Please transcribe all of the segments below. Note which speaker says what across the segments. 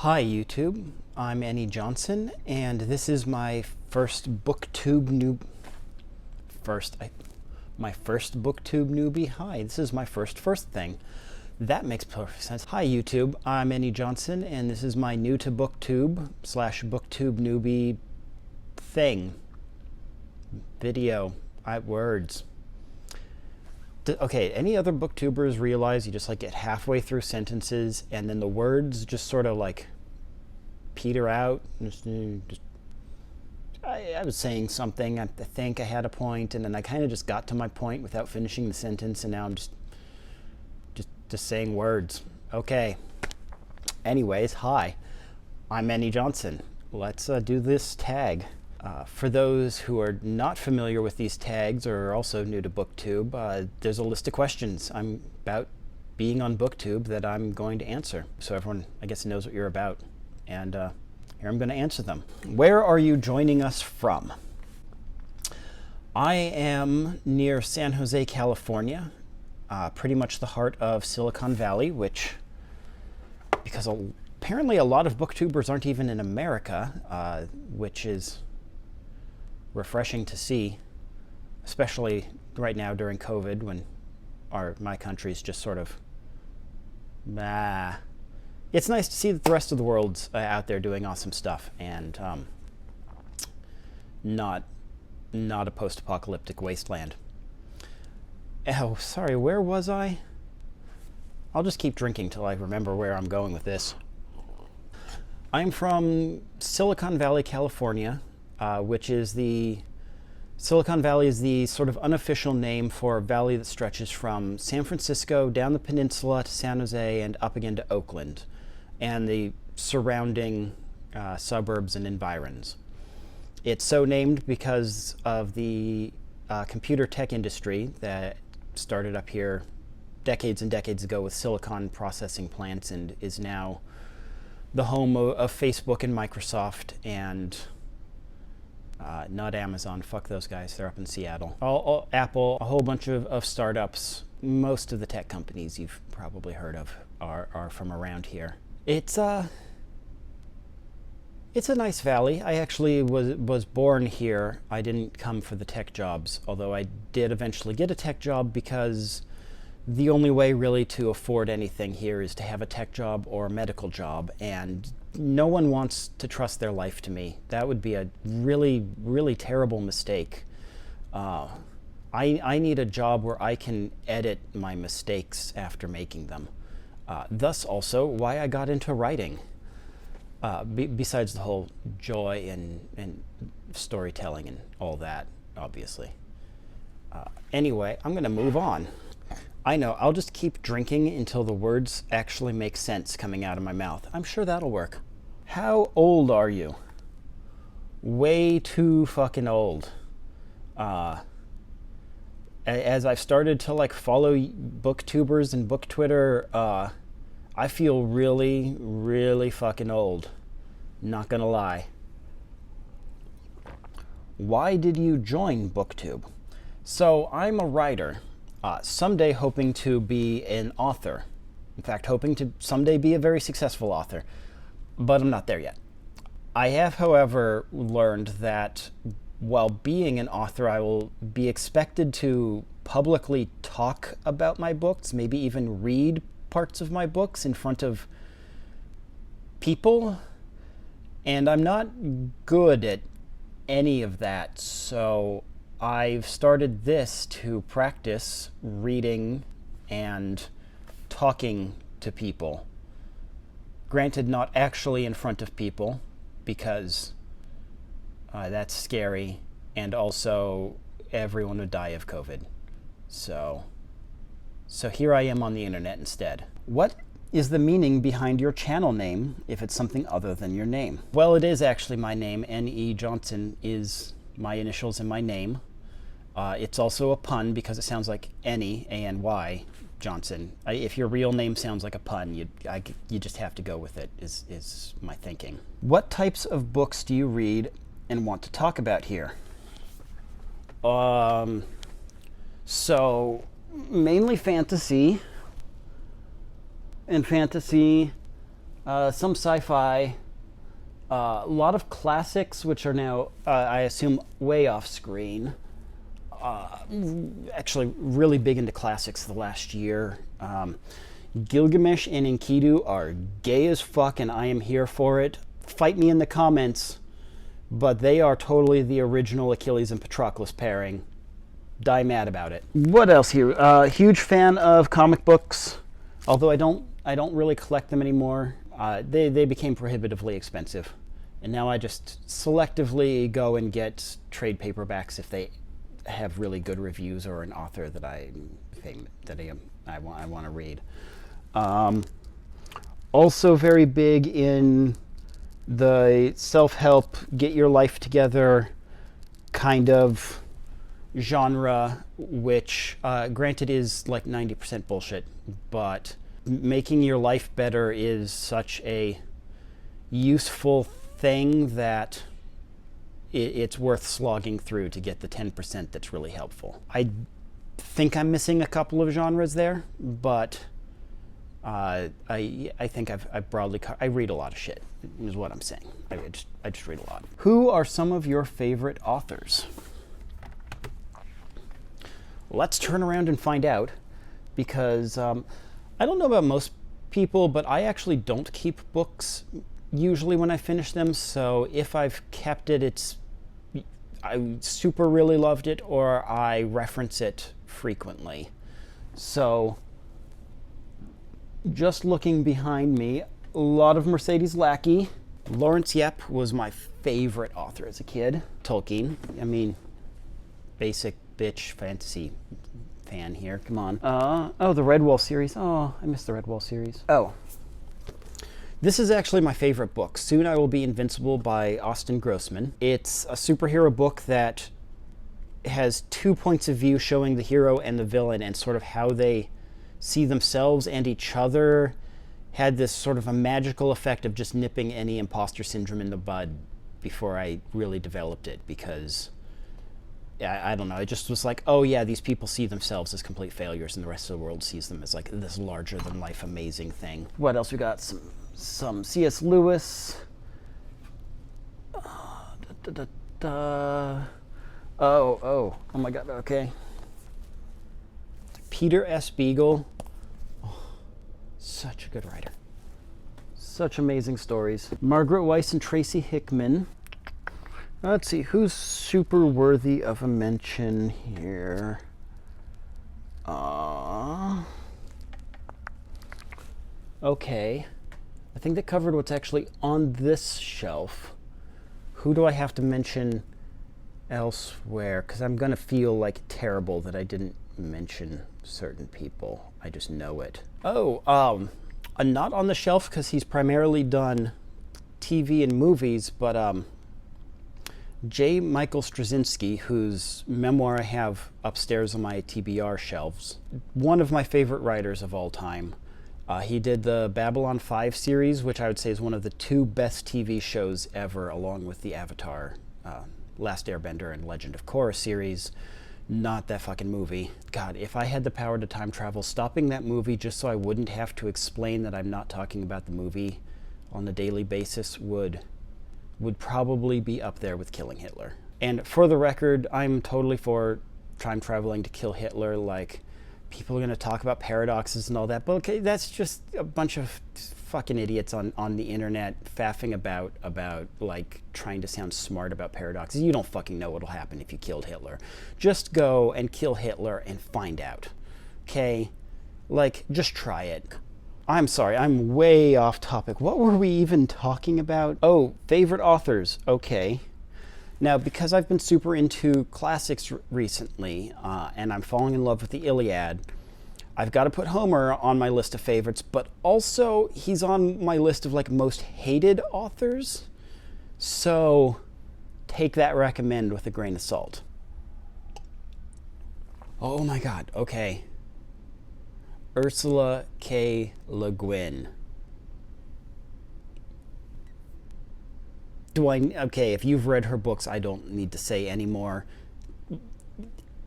Speaker 1: Hi YouTube, I'm Annie Johnson, and this is my first Booktube newbie. Hi, this is my first thing. That makes perfect sense. Hi YouTube, I'm Annie Johnson, and this is my new to Booktube / Booktube newbie thing. Video, words. Okay, any other booktubers realize you just like get halfway through sentences and then the words just sort of like peter out? I was saying something, I think I had a point, and then I kind of just got to my point without finishing the sentence, and now I'm just saying words. Okay. Anyways, hi, I'm Annie Johnson. Let's do this tag. For those who are not familiar with these tags or are also new to Booktube, there's a list of questions about being on Booktube that I'm going to answer. So everyone, I guess, knows what you're about. And here I'm going to answer them. Where are you joining us from? I am near San Jose, California, pretty much the heart of Silicon Valley, because apparently a lot of Booktubers aren't even in America, which is refreshing to see, especially right now during COVID when my country's just sort of It's nice to see that the rest of the world's out there doing awesome stuff and not a post-apocalyptic wasteland. Oh, sorry, where was I? I'll just keep drinking till I remember where I'm going with this. I'm from Silicon Valley, California, which is Silicon Valley is the sort of unofficial name for a valley that stretches from San Francisco down the peninsula to San Jose and up again to Oakland and the surrounding suburbs and environs. It's so named because of the computer tech industry that started up here decades and decades ago with silicon processing plants and is now the home of Facebook and Microsoft and not Amazon, fuck those guys, they're up in Seattle. Apple, a whole bunch of startups. Most of the tech companies you've probably heard of are from around here. It's a nice valley. I actually was born here. I didn't come for the tech jobs, although I did eventually get a tech job because the only way really to afford anything here is to have a tech job or a medical job, and no one wants to trust their life to me. That would be a really, really terrible mistake. I need a job where I can edit my mistakes after making them. Thus also why I got into writing, besides the whole joy and storytelling and all that, obviously. Anyway, I'm going to move on. I know, I'll just keep drinking until the words actually make sense coming out of my mouth. I'm sure that'll work. How old are you? Way too fucking old. As I've started to follow booktubers and book Twitter, I feel really, really fucking old. Not gonna lie. Why did you join Booktube? So I'm a writer. Someday hoping to be an author. In fact, hoping to someday be a very successful author. But I'm not there yet. I have, however, learned that while being an author, I will be expected to publicly talk about my books, maybe even read parts of my books in front of people. And I'm not good at any of that, so I've started this to practice reading and talking to people. Granted, not actually in front of people, because that's scary, and also everyone would die of COVID. So here I am on the internet instead. What is the meaning behind your channel name if it's something other than your name? Well, it is actually my name. N.E. Johnson is my initials in my name. It's also a pun because it sounds like Annie, A-N-Y, Johnson. If your real name sounds like a pun, you just have to go with it, is my thinking. What types of books do you read and want to talk about here? So, mainly fantasy. And fantasy, some sci-fi, a lot of classics, which are now, I assume, way off screen. Actually, really big into classics the last year. Gilgamesh and Enkidu are gay as fuck, and I am here for it. Fight me in the comments, but they are totally the original Achilles and Patroclus pairing. Die mad about it. What else here? Huge fan of comic books, although I don't really collect them anymore. They became prohibitively expensive, and now I just selectively go and get trade paperbacks if they have really good reviews or an author that I want to read. Also very big in the self-help, get your life together kind of genre, which granted is like 90% bullshit, but making your life better is such a useful thing that it's worth slogging through to get the 10% that's really helpful. I think I'm missing a couple of genres there, but I think I've broadly I read a lot of shit, is what I'm saying. I just read a lot. Who are some of your favorite authors? Let's turn around and find out, because I don't know about most people, but I actually don't keep books usually when I finish them. So if I've kept it, I super really loved it, or I reference it frequently. So just looking behind me, a lot of Mercedes Lackey. Lawrence Yep was my favorite author as a kid. Tolkien. I mean, basic bitch fantasy fan here. Come on. Oh, the Redwall series. Oh, I missed the Redwall series. Oh. This is actually my favorite book. Soon I Will Be Invincible by Austin Grossman. It's a superhero book that has 2 points of view showing the hero and the villain and sort of how they see themselves and each other. Had this sort of a magical effect of just nipping any imposter syndrome in the bud before I really developed it, because I don't know, it just was like, oh yeah, these people see themselves as complete failures and the rest of the world sees them as like this larger than life amazing thing. What else we got? Some C.S. Lewis. Oh my god, okay. Peter S. Beagle. Oh, such a good writer. Such amazing stories. Margaret Weiss and Tracy Hickman. Let's see, who's super worthy of a mention here? Okay. I think that covered what's actually on this shelf. Who do I have to mention elsewhere? Because I'm going to feel like terrible that I didn't mention certain people. I just know it. Oh, not on the shelf because he's primarily done TV and movies, but J. Michael Straczynski, whose memoir I have upstairs on my TBR shelves. One of my favorite writers of all time. He did the Babylon 5 series, which I would say is one of the 2 best TV shows ever, along with the Avatar, Last Airbender and Legend of Korra series. Not that fucking movie. God, if I had the power to time travel, stopping that movie just so I wouldn't have to explain that I'm not talking about the movie on a daily basis would probably be up there with killing Hitler. And for the record, I'm totally for time traveling to kill Hitler. Like, people are going to talk about paradoxes and all that, but okay, that's just a bunch of fucking idiots on the internet faffing about like trying to sound smart about paradoxes. You don't fucking know what'll happen if you killed Hitler. Just go and kill Hitler and find out. Okay? Like, just try it. I'm sorry, I'm way off topic. What were we even talking about? Oh, favorite authors. Okay. Now, because I've been super into classics recently, and I'm falling in love with the Iliad, I've got to put Homer on my list of favorites, but also he's on my list of like most hated authors. So take that recommend with a grain of salt. Oh my God, okay. Ursula K. Le Guin. Okay, if you've read her books, I don't need to say anymore.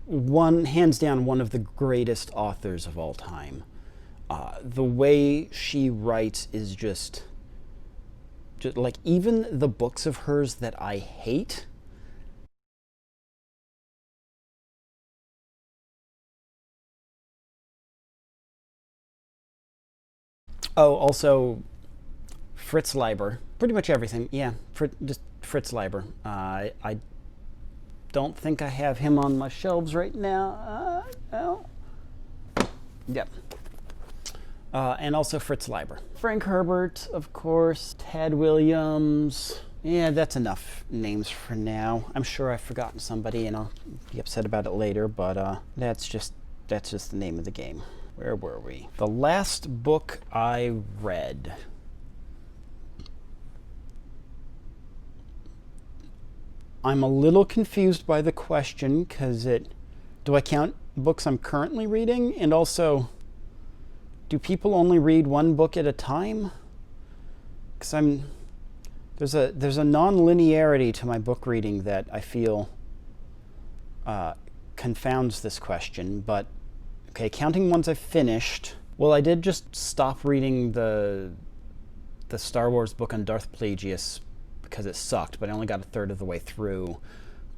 Speaker 1: Hands down, one of the greatest authors of all time. The way she writes is just just, like, even the books of hers that I hate, oh, also Fritz Leiber. Pretty much everything. Yeah, just Fritz Leiber. I don't think I have him on my shelves right now. Oh. Yep. And also Fritz Leiber. Frank Herbert, of course. Tad Williams. Yeah, that's enough names for now. I'm sure I've forgotten somebody and I'll be upset about it later, but that's just the name of the game. Where were we? The last book I read. I'm a little confused by the question because do I count books I'm currently reading? And also, do people only read one book at a time? Because there's a non-linearity to my book reading that I feel confounds this question, but okay, counting ones I've finished. Well, I did just stop reading the Star Wars book on Darth Plagueis because it sucked, but I only got a third of the way through.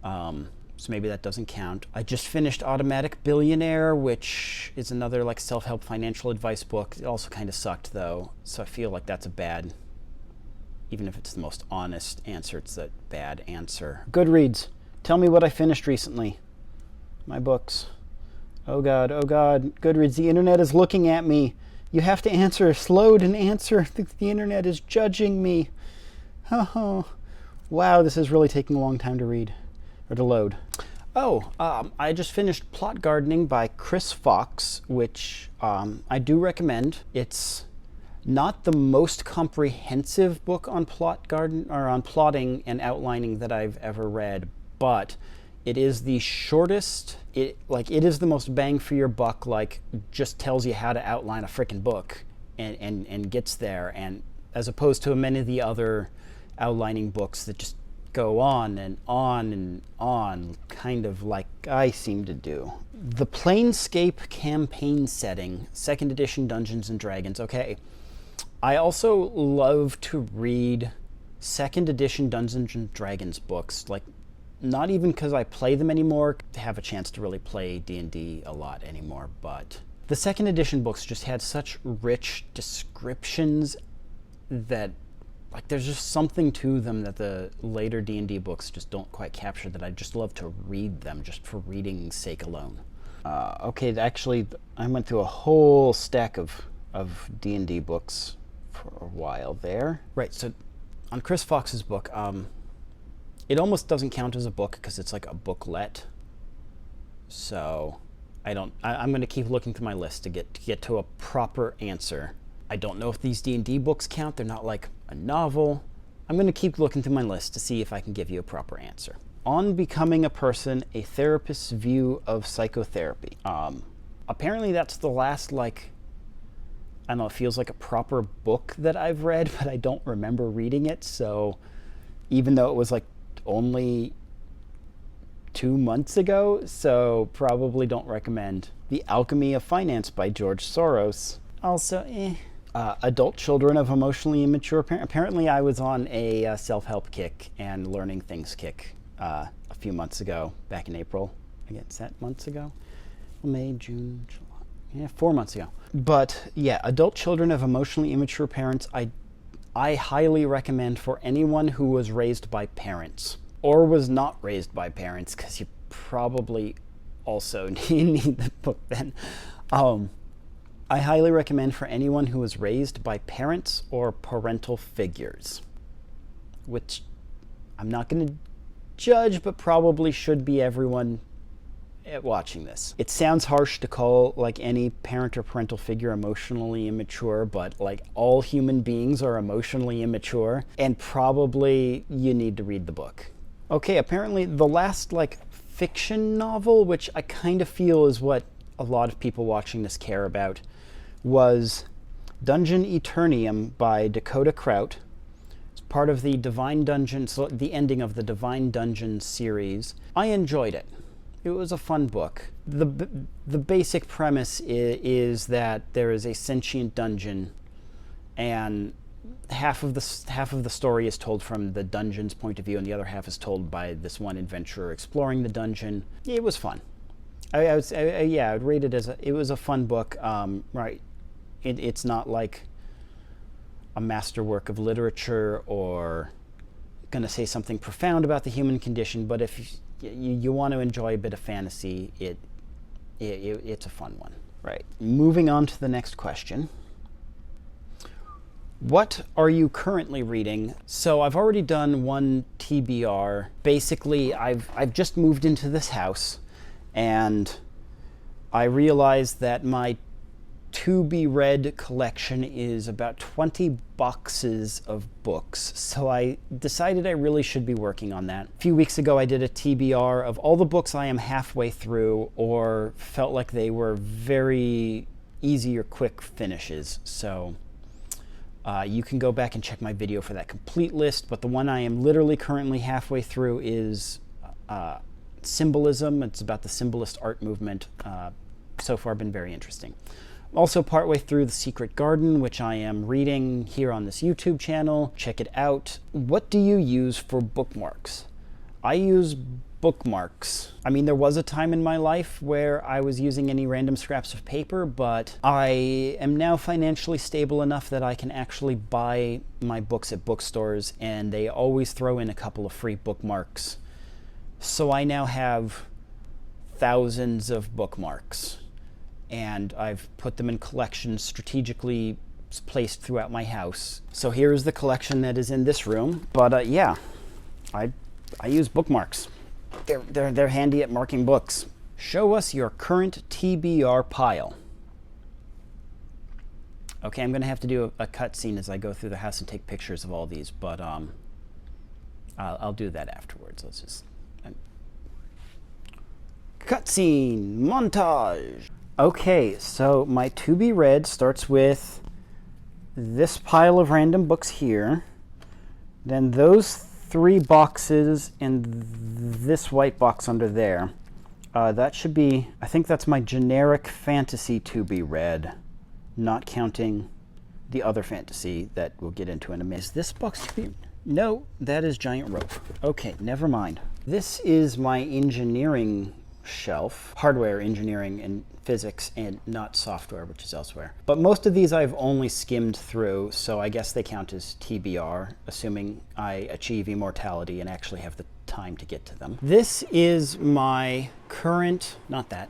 Speaker 1: So maybe that doesn't count. I just finished Automatic Billionaire, which is another like self-help financial advice book. It also kind of sucked though, so I feel like that's a bad, even if it's the most honest answer, it's a bad answer. Goodreads, tell me what I finished recently. My books. Oh God, Goodreads, the internet is looking at me. You have to answer, slow and answer. The internet is judging me. Oh, wow, this is really taking a long time to read, or to load. Oh, I just finished Plot Gardening by Chris Fox, which I do recommend. It's not the most comprehensive book on on plotting and outlining that I've ever read, but it is the shortest. It is the most bang for your buck. Like, just tells you how to outline a freaking book, and gets there. And as opposed to many of the other outlining books that just go on and on and on, kind of like I seem to do. The Planescape campaign setting, 2nd edition Dungeons and Dragons. Okay, I also love to read 2nd edition Dungeons and Dragons books, like, not even because I play them anymore, to have a chance to really play D&D a lot anymore, but the 2nd edition books just had such rich descriptions that, like, there's just something to them that the later D&D books just don't quite capture, that I just love to read them just for reading's sake alone. Okay, actually, I went through a whole stack of D&D books for a while there. Right, so on Chris Fox's book, it almost doesn't count as a book because it's like a booklet. So I'm going to keep looking through my list to get to a proper answer. I don't know if these D&D books count. They're not like a novel. I'm going to keep looking through my list to see if I can give you a proper answer. On Becoming a Person, a Therapist's View of Psychotherapy. Apparently that's the last, like, I don't know, it feels like a proper book that I've read, but I don't remember reading it. So even though it was like only 2 months ago, so probably don't recommend. The Alchemy of Finance by George Soros. Also, Adult Children of Emotionally Immature Parents. Apparently I was on a self-help kick and learning things kick a few months ago, back in April. I guess that months ago? May, June, July. Yeah, 4 months ago. But yeah, Adult Children of Emotionally Immature Parents, I highly recommend for anyone who was raised by parents or was not raised by parents, because you probably also need the book then. I highly recommend for anyone who was raised by parents or parental figures, which I'm not going to judge, but probably should be everyone watching this. It sounds harsh to call like any parent or parental figure emotionally immature, but like all human beings are emotionally immature, and probably you need to read the book. Okay, apparently the last like fiction novel, which I kind of feel is what a lot of people watching this care about, was Dungeon Eternium by Dakota Kraut. It's part of the Divine Dungeons, the ending of the Divine Dungeons series. I enjoyed it. It was a fun book. The basic premise is that there is a sentient dungeon, and half of the story is told from the dungeon's point of view, and the other half is told by this one adventurer exploring the dungeon. It was fun. I would rate it as it was a fun book. Right, it's not like a masterwork of literature or going to say something profound about the human condition, but if you want to enjoy a bit of fantasy, it's a fun one. Right. Moving on to the next question. What are you currently reading? So I've already done one TBR. Basically, I've just moved into this house, and I realized that my to-be-read collection is about 20 boxes of books. So I decided I really should be working on that. A few weeks ago, I did a TBR of all the books I am halfway through or felt like they were very easy or quick finishes. So you can go back and check my video for that complete list, but the one I am literally currently halfway through is Symbolism. It's about the symbolist art movement. So far been very interesting. Also partway through The Secret Garden, which I am reading here on this YouTube channel. Check it out. What do you use for bookmarks? I use bookmarks. I mean, there was a time in my life where I was using any random scraps of paper, but I am now financially stable enough that I can actually buy my books at bookstores, and they always throw in a couple of free bookmarks. So I now have thousands of bookmarks, and I've put them in collections strategically placed throughout my house. So here is the collection that is in this room. But yeah, I use bookmarks. They're handy at marking books. Show us your current TBR pile. Okay, I'm gonna have to do a cutscene as I go through the house and take pictures of all these, but I'll do that afterwards. Let's just cutscene montage. Okay, so my to be read starts with this pile of random books here, then those 3 boxes and this white box under there. That should be, I think that's my generic fantasy to be read, not counting the other fantasy that we'll get into in a minute. Is this box to be? No, that is Giant Rope. Okay, never mind. This is my engineering shelf, hardware, engineering, and physics, and not software, which is elsewhere. But most of these I've only skimmed through, so I guess they count as TBR, assuming I achieve immortality and actually have the time to get to them. This is my current, not that,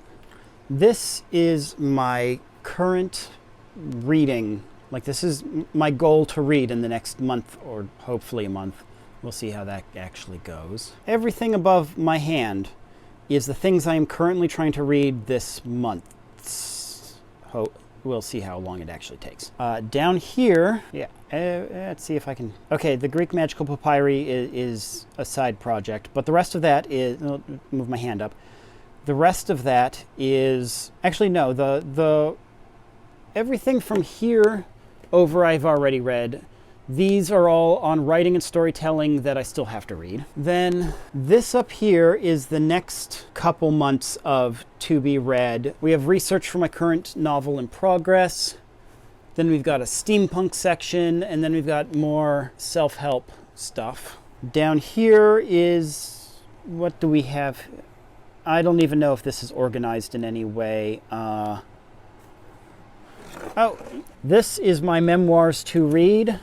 Speaker 1: this is my current reading. Like, this is my goal to read in the next month, or hopefully a month. We'll see how that actually goes. Everything above my hand is the things I am currently trying to read this month. We'll see how long it actually takes. Down here, yeah, let's see if I can. Okay, the Greek Magical Papyri is a side project, but the rest of that is, I'll move my hand up. The rest of that is, actually no, the everything from here over I've already read. These are all on writing and storytelling that I still have to read. Then this up here is the next couple months of to be read. We have research for my current novel in progress. Then we've got a steampunk section, and then we've got more self-help stuff. Down here is, what do we have? I don't even know if this is organized in any way. Oh, this is my memoirs to read.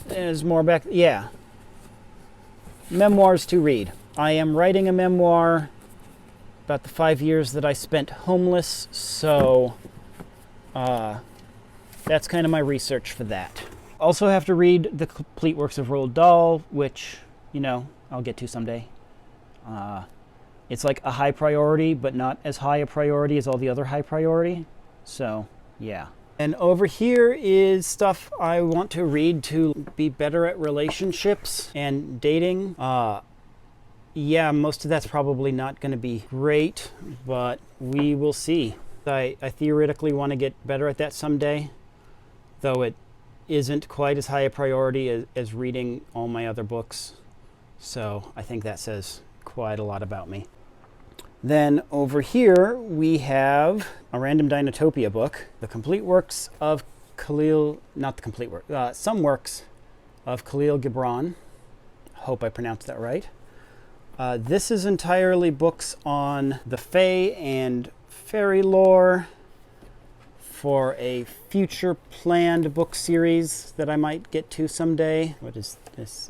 Speaker 1: There's more back, yeah. Memoirs to read. I am writing a memoir about the 5 years that I spent homeless, so that's kind of my research for that. Also have to read the complete works of Roald Dahl, which, you know, I'll get to someday. It's like a high priority, but not as high a priority as all the other high priority. So, yeah. And over here is stuff I want to read to be better at relationships and dating. Yeah, most of that's probably not going to be great, but we will see. I theoretically want to get better at that someday, though it isn't quite as high a priority as reading all my other books. So I think that says quite a lot about me. Then over here we have a random Dinotopia book, The Complete Works of not the complete work, some works of Khalil Gibran. Hope I pronounced that right. This is entirely books on the Fae and fairy lore for a future planned book series that I might get to someday. What is this?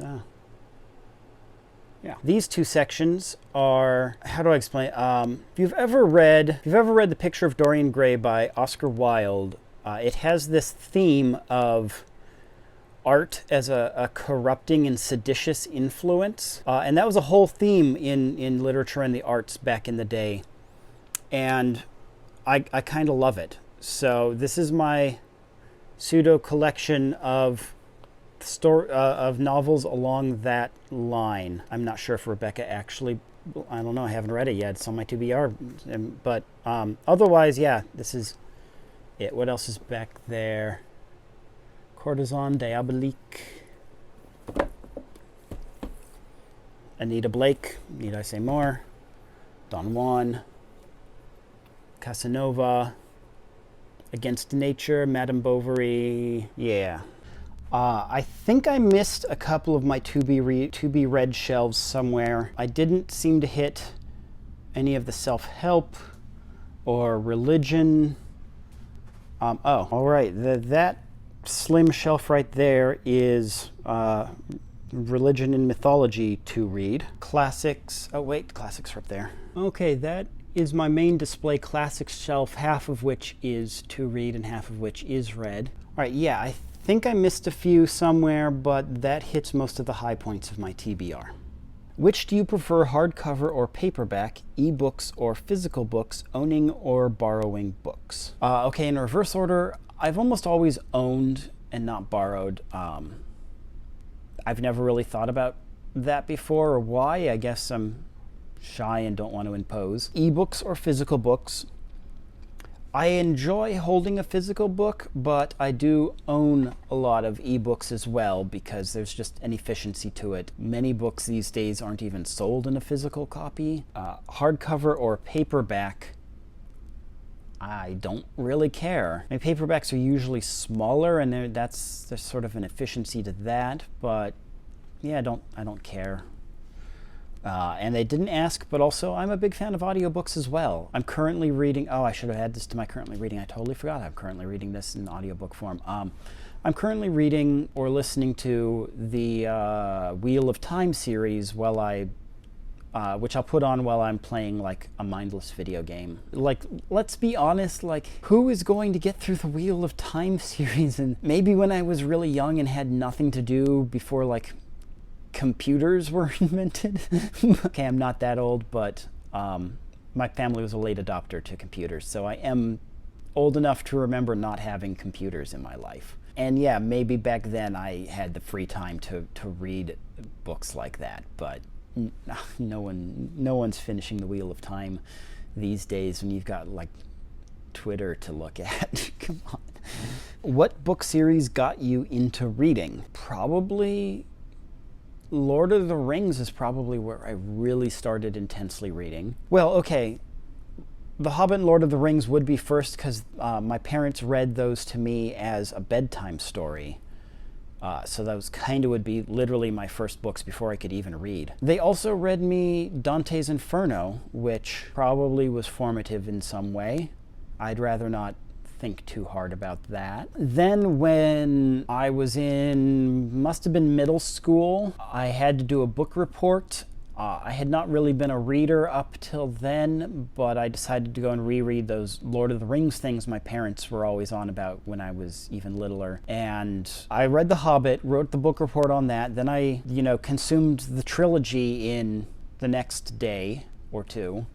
Speaker 1: Yeah. These two sections are, how do I explain? If you've ever read The Picture of Dorian Gray by Oscar Wilde, it has this theme of art as a corrupting and seditious influence. And that was a whole theme in literature and the arts back in the day. And I kind of love it. So this is my pseudo collection of novels along that line. I'm not sure if Rebecca actually, I don't know, I haven't read it yet. It's on my TBR. But otherwise, yeah, this is it. What else is back there? Courtesan Diabolique. Anita Blake. Need I say more? Don Juan. Casanova. Against Nature. Madame Bovary. Yeah. I think I missed a couple of my to-be read shelves somewhere. I didn't seem to hit any of the self-help or religion. Oh, all right. That slim shelf right there is religion and mythology to read. Classics. Oh, wait, classics are up there. Okay, that is my main display classics shelf, half of which is to read and half of which is read. All right, yeah, I think I missed a few somewhere, but that hits most of the high points of my TBR. Which do you prefer, hardcover or paperback, ebooks or physical books, owning or borrowing books? Okay, in reverse order, I've almost always owned and not borrowed. I've never really thought about that before, or why. I guess I'm shy and don't want to impose. Ebooks or physical books. I enjoy holding a physical book, but I do own a lot of ebooks as well because there's just an efficiency to it. Many books these days aren't even sold in a physical copy. Hardcover or paperback, I don't really care. My paperbacks are usually smaller, and there's sort of an efficiency to that. But yeah, I don't care. And they didn't ask, but also I'm a big fan of audiobooks as well. I'm currently reading. Oh, I should have added this to my currently reading. I totally forgot. I'm currently reading this in audiobook form. I'm currently reading or listening to the Wheel of Time series which I'll put on while I'm playing like a mindless video game. Like, let's be honest, like, who is going to get through the Wheel of Time series? And maybe when I was really young and had nothing to do before like computers were invented. Okay, I'm not that old, but my family was a late adopter to computers, so I am old enough to remember not having computers in my life. And yeah, maybe back then I had the free time to read books like that, but no one's finishing the Wheel of Time these days when you've got like Twitter to look at. Come on. What book series got you into reading? Probably Lord of the Rings is probably where I really started intensely reading. Well, okay, The Hobbit and Lord of the Rings would be first because my parents read those to me as a bedtime story. So those kind of would be literally my first books before I could even read. They also read me Dante's Inferno, which probably was formative in some way. I'd rather not think too hard about that. Then when I was must have been middle school, I had to do a book report. I had not really been a reader up till then, but I decided to go and reread those Lord of the Rings things my parents were always on about when I was even littler. And I read The Hobbit, wrote the book report on that, then I, consumed the trilogy in the next day or two.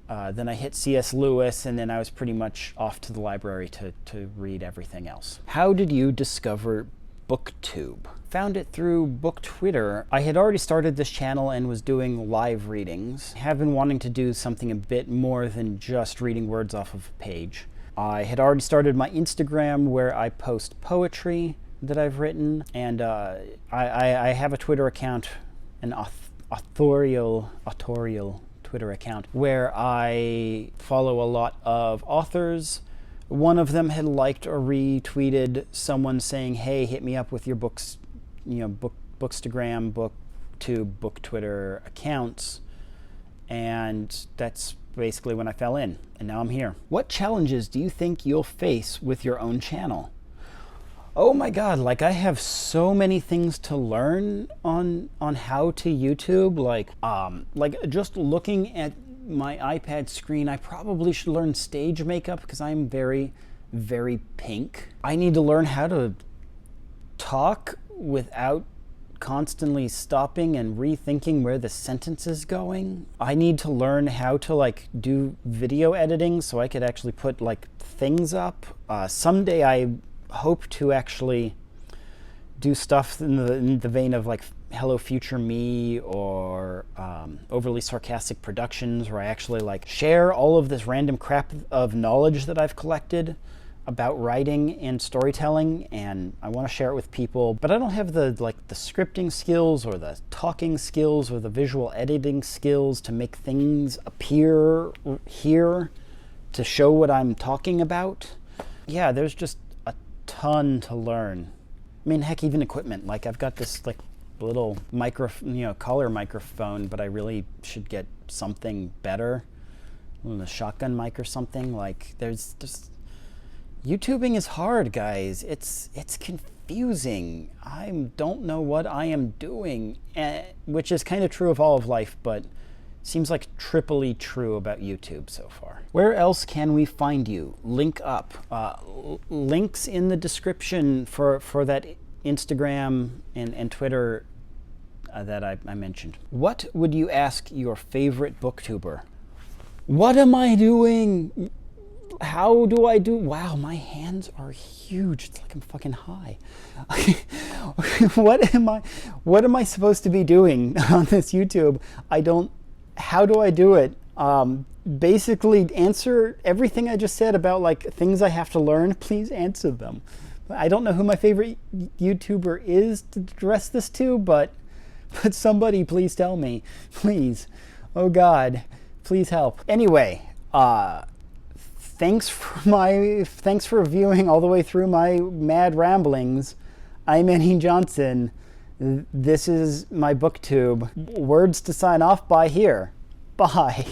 Speaker 1: Then I hit C.S. Lewis, and then I was pretty much off to the library to read everything else. How did you discover Booktube? Found it through Book Twitter. I had already started this channel and was doing live readings. I have been wanting to do something a bit more than just reading words off of a page. I had already started my Instagram where I post poetry that I've written, and I have a Twitter account, an authorial Twitter account, where I follow a lot of authors, One of them had liked or retweeted someone saying, hey, hit me up with your books, Bookstagram, Booktube, Book Twitter accounts. And that's basically when I fell in, and now I'm here. What challenges do you think you'll face with your own channel? Oh my God, like I have so many things to learn on how to YouTube. Like just looking at my iPad screen, I probably should learn stage makeup because I'm very, very pink. I need to learn how to talk without constantly stopping and rethinking where the sentence is going. I need to learn how to like do video editing so I could actually put like things up. Someday I hope to actually do stuff in the vein of like Hello Future Me or Overly Sarcastic Productions, where I actually like share all of this random crap of knowledge that I've collected about writing and storytelling, and I want to share it with people, but I don't have the scripting skills or the talking skills or the visual editing skills to make things appear here to show what I'm talking about. Yeah, there's just a ton to learn. I mean, heck, even equipment. Like I've got this like little collar microphone, but I really should get something better, a shotgun mic or something. Like there's just YouTubing is hard, guys. It's confusing. I don't know what I am doing, which is kind of true of all of life, but seems like triply true about YouTube so far. Where else can we find you? Link up. Links in the description for that Instagram and Twitter that I mentioned. What would you ask your favorite booktuber? What am I doing? How do I do? Wow, my hands are huge. It's like I'm fucking high. What am I supposed to be doing on this YouTube? How do I do it? Basically answer everything I just said about like things I have to learn. Please answer them. I don't know who my favorite YouTuber is to address this to, but somebody please tell me. Please. Oh God, please help. Anyway, thanks for viewing all the way through my mad ramblings. I'm Annie Johnson. This is my booktube. Words to sign off by here. Bye.